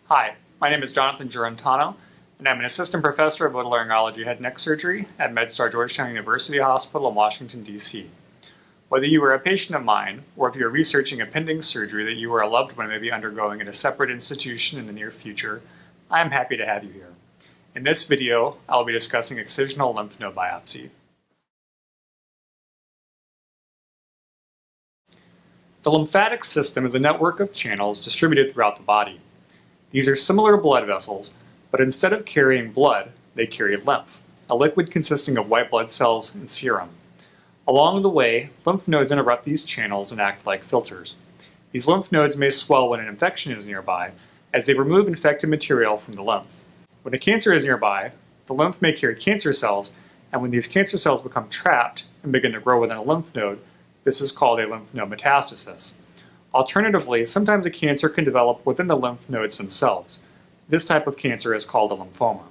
Hi, my name is Jonathan Girantano, and I'm an assistant professor of otolaryngology head and neck surgery at MedStar Georgetown University Hospital in Washington, D.C. Whether you are a patient of mine, or if you are researching a pending surgery that you or a loved one may be undergoing at a separate institution in the near future, I am happy to have you here. In this video, I will be discussing excisional lymph node biopsy. The lymphatic system is a network of channels distributed throughout the body. These are similar to blood vessels, but instead of carrying blood, they carry lymph, a liquid consisting of white blood cells and serum. Along the way, lymph nodes interrupt these channels and act like filters. These lymph nodes may swell when an infection is nearby, as they remove infected material from the lymph. When a cancer is nearby, the lymph may carry cancer cells, and when these cancer cells become trapped and begin to grow within a lymph node, this is called a lymph node metastasis. Alternatively, sometimes a cancer can develop within the lymph nodes themselves. This type of cancer is called a lymphoma.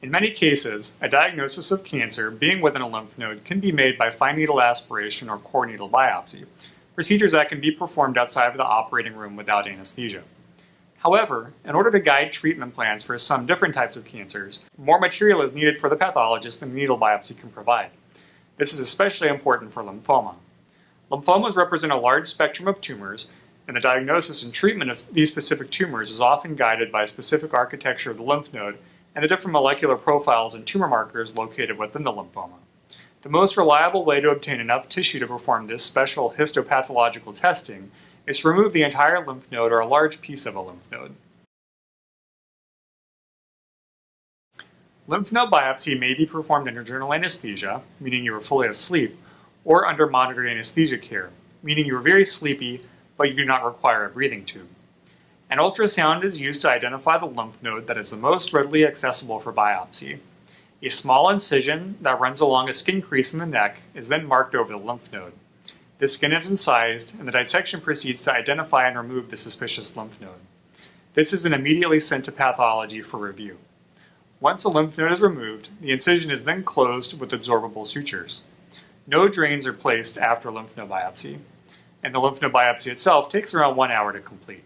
In many cases, a diagnosis of cancer being within a lymph node can be made by fine needle aspiration or core needle biopsy, procedures that can be performed outside of the operating room without anesthesia. However, in order to guide treatment plans for some different types of cancers, more material is needed for the pathologist than needle biopsy can provide. This is especially important for lymphoma. Lymphomas represent a large spectrum of tumors, and the diagnosis and treatment of these specific tumors is often guided by a specific architecture of the lymph node and the different molecular profiles and tumor markers located within the lymphoma. The most reliable way to obtain enough tissue to perform this special histopathological testing is to remove the entire lymph node or a large piece of a lymph node. Lymph node biopsy may be performed under general anesthesia, meaning you are fully asleep, or under monitored anesthesia care, meaning you are very sleepy, but you do not require a breathing tube. An ultrasound is used to identify the lymph node that is the most readily accessible for biopsy. A small incision that runs along a skin crease in the neck is then marked over the lymph node. The skin is incised, and the dissection proceeds to identify and remove the suspicious lymph node. This is then immediately sent to pathology for review. Once the lymph node is removed, the incision is then closed with absorbable sutures. No drains are placed after lymph node biopsy, and the lymph node biopsy itself takes around 1 hour to complete.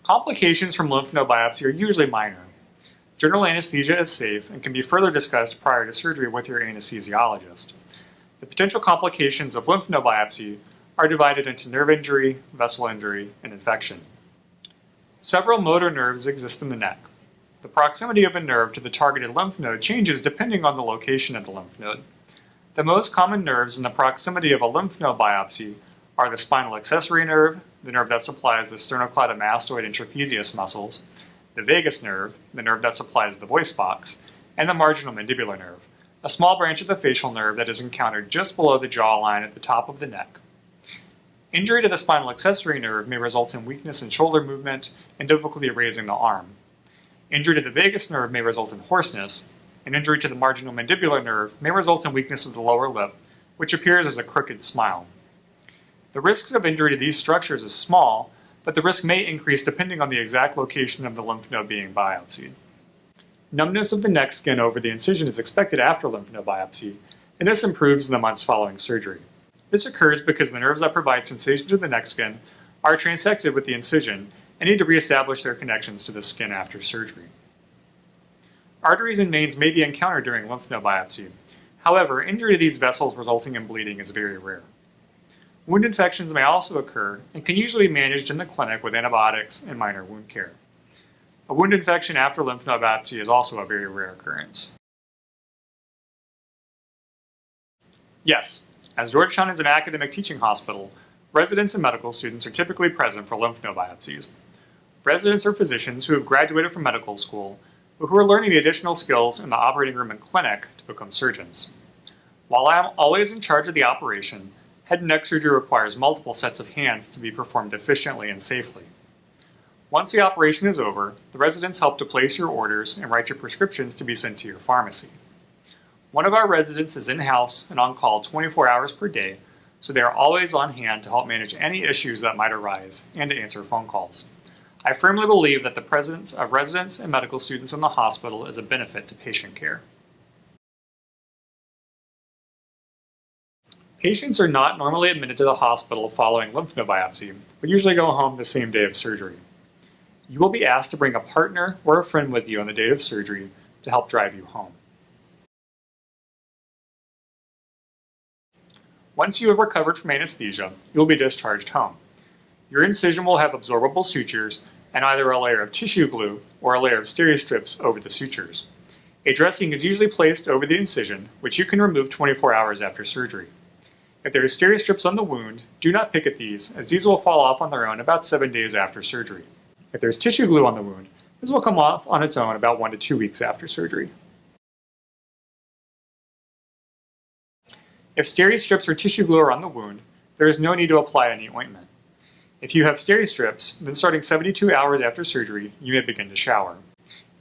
Complications from lymph node biopsy are usually minor. General anesthesia is safe and can be further discussed prior to surgery with your anesthesiologist. The potential complications of lymph node biopsy are divided into nerve injury, vessel injury, and infection. Several motor nerves exist in the neck. The proximity of a nerve to the targeted lymph node changes depending on the location of the lymph node. The most common nerves in the proximity of a lymph node biopsy are the spinal accessory nerve, the nerve that supplies the sternocleidomastoid and trapezius muscles, the vagus nerve, the nerve that supplies the voice box, and the marginal mandibular nerve, a small branch of the facial nerve that is encountered just below the jawline at the top of the neck. Injury to the spinal accessory nerve may result in weakness in shoulder movement and difficulty raising the arm. Injury to the vagus nerve may result in hoarseness, and injury to the marginal mandibular nerve may result in weakness of the lower lip, which appears as a crooked smile. The risks of injury to these structures is small, but the risk may increase depending on the exact location of the lymph node being biopsied. Numbness of the neck skin over the incision is expected after lymph node biopsy, and this improves in the months following surgery. This occurs because the nerves that provide sensation to the neck skin are transected with the incision and need to reestablish their connections to the skin after surgery. Arteries and veins may be encountered during lymph node biopsy. However, injury to these vessels resulting in bleeding is very rare. Wound infections may also occur and can usually be managed in the clinic with antibiotics and minor wound care. A wound infection after lymph node biopsy is also a very rare occurrence. Yes, as Georgetown is an academic teaching hospital, residents and medical students are typically present for lymph node biopsies. Residents are physicians who have graduated from medical school, but who are learning the additional skills in the operating room and clinic to become surgeons. While I am always in charge of the operation, head and neck surgery requires multiple sets of hands to be performed efficiently and safely. Once the operation is over, the residents help to place your orders and write your prescriptions to be sent to your pharmacy. One of our residents is in-house and on call 24 hours per day, so they are always on hand to help manage any issues that might arise and to answer phone calls. I firmly believe that the presence of residents and medical students in the hospital is a benefit to patient care. Patients are not normally admitted to the hospital following lymph node biopsy, but usually go home the same day of surgery. You will be asked to bring a partner or a friend with you on the date of surgery to help drive you home. Once you have recovered from anesthesia, you will be discharged home. Your incision will have absorbable sutures and either a layer of tissue glue or a layer of steri-strips over the sutures. A dressing is usually placed over the incision, which you can remove 24 hours after surgery. If there are steri-strips on the wound, do not pick at these, as these will fall off on their own about 7 days after surgery. If there's tissue glue on the wound, this will come off on its own about 1 to 2 weeks after surgery. If steri-strips or tissue glue are on the wound, there is no need to apply any ointment. If you have steri-strips, then starting 72 hours after surgery, you may begin to shower.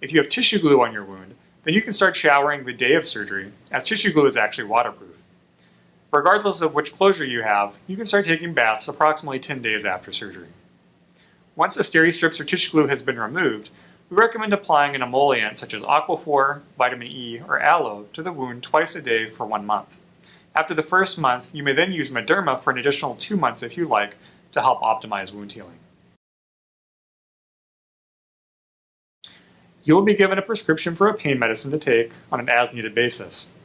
If you have tissue glue on your wound, then you can start showering the day of surgery, as tissue glue is actually waterproof. Regardless of which closure you have, you can start taking baths approximately 10 days after surgery. Once the steri-strips or tissue glue has been removed, we recommend applying an emollient such as Aquaphor, vitamin E, or aloe to the wound twice a day for 1 month. After the first month, you may then use Mederma for an additional 2 months if you like to help optimize wound healing. You will be given a prescription for a pain medicine to take on an as-needed basis.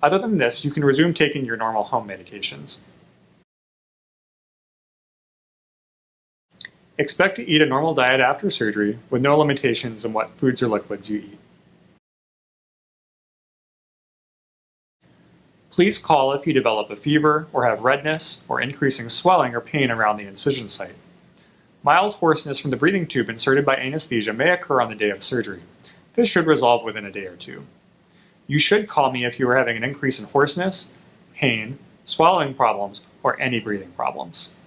Other than this, you can resume taking your normal home medications. Expect to eat a normal diet after surgery with no limitations on what foods or liquids you eat. Please call if you develop a fever or have redness or increasing swelling or pain around the incision site. Mild hoarseness from the breathing tube inserted by anesthesia may occur on the day of surgery. This should resolve within a day or 2. You should call me if you are having an increase in hoarseness, pain, swallowing problems, or any breathing problems.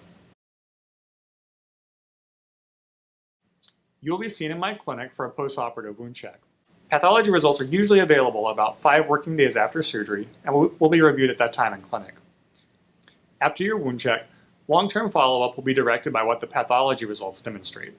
You will be seen in my clinic for a postoperative wound check. Pathology results are usually available about 5 working days after surgery and will be reviewed at that time in clinic. After your wound check, long-term follow-up will be directed by what the pathology results demonstrate.